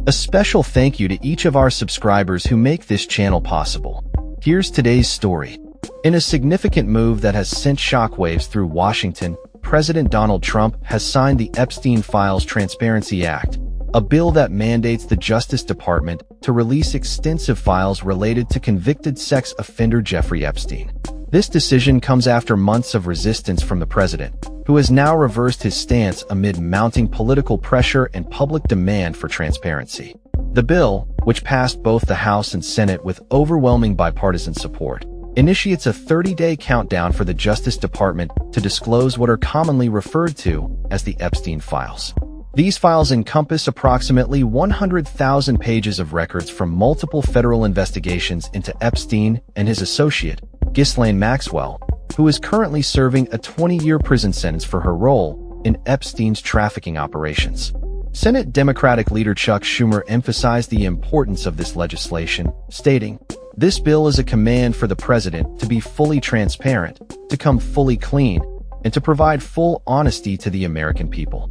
A special thank you to each of our subscribers who make this channel possible. Here's today's story. In a significant move that has sent shockwaves through Washington, President Donald Trump has signed the Epstein Files Transparency Act, a bill that mandates the Justice Department to release extensive files related to convicted sex offender Jeffrey Epstein. This decision comes after months of resistance from the president, who has now reversed his stance amid mounting political pressure and public demand for transparency. The bill, which passed both the House and Senate with overwhelming bipartisan support, initiates a 30-day countdown for the Justice Department to disclose what are commonly referred to as the Epstein Files. These files encompass approximately 100,000 pages of records from multiple federal investigations into Epstein and his associate, Ghislaine Maxwell, who is currently serving a 20-year prison sentence for her role in Epstein's trafficking operations. Senate Democratic leader Chuck Schumer emphasized the importance of this legislation, stating, "This bill is a command for the president to be fully transparent, to come fully clean, and to provide full honesty to the American people."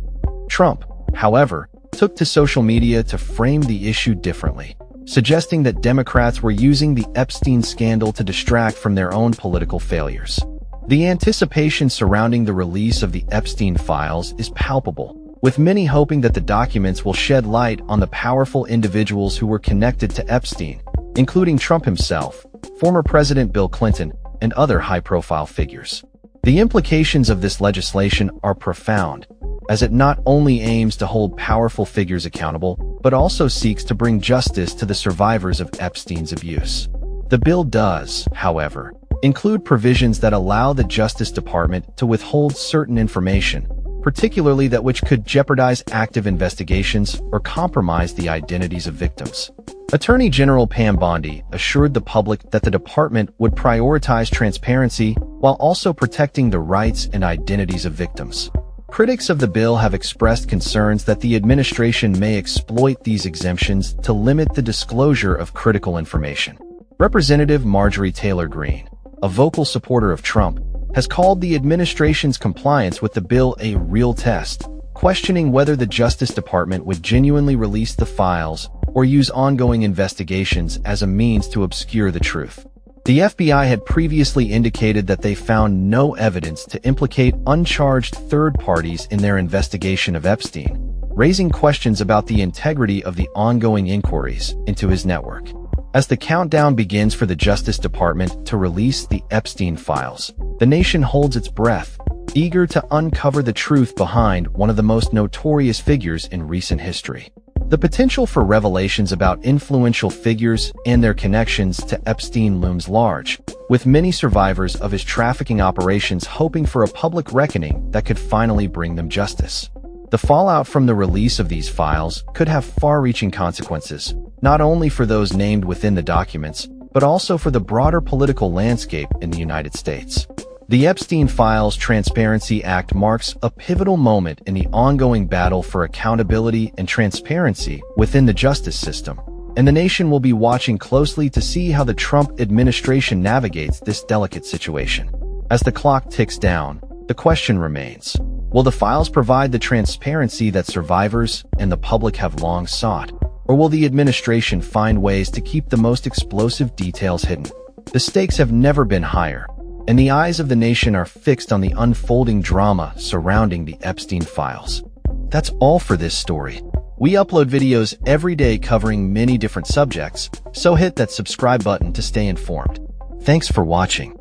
Trump, however, took to social media to frame the issue differently, suggesting that Democrats were using the Epstein scandal to distract from their own political failures. The anticipation surrounding the release of the Epstein files is palpable, with many hoping that the documents will shed light on the powerful individuals who were connected to Epstein, including Trump himself, former President Bill Clinton, and other high-profile figures. The implications of this legislation are profound, as it not only aims to hold powerful figures accountable, but also seeks to bring justice to the survivors of Epstein's abuse. The bill does, however, include provisions that allow the Justice Department to withhold certain information, particularly that which could jeopardize active investigations or compromise the identities of victims. Attorney General Pam Bondi assured the public that the department would prioritize transparency while also protecting the rights and identities of victims. Critics of the bill have expressed concerns that the administration may exploit these exemptions to limit the disclosure of critical information. Representative Marjorie Taylor Greene, a vocal supporter of Trump, has called the administration's compliance with the bill a real test, questioning whether the Justice Department would genuinely release the files or use ongoing investigations as a means to obscure the truth. The FBI had previously indicated that they found no evidence to implicate uncharged third parties in their investigation of Epstein, raising questions about the integrity of the ongoing inquiries into his network. As the countdown begins for the Justice Department to release the Epstein files, the nation holds its breath, eager to uncover the truth behind one of the most notorious figures in recent history. The potential for revelations about influential figures and their connections to Epstein looms large, with many survivors of his trafficking operations hoping for a public reckoning that could finally bring them justice. The fallout from the release of these files could have far-reaching consequences, not only for those named within the documents, but also for the broader political landscape in the United States. The Epstein Files Transparency Act marks a pivotal moment in the ongoing battle for accountability and transparency within the justice system, and the nation will be watching closely to see how the Trump administration navigates this delicate situation. As the clock ticks down, the question remains, will the files provide the transparency that survivors and the public have long sought, or will the administration find ways to keep the most explosive details hidden? The stakes have never been higher, and the eyes of the nation are fixed on the unfolding drama surrounding the Epstein files. That's all for this story. We upload videos every day covering many different subjects, so hit that subscribe button to stay informed. Thanks for watching.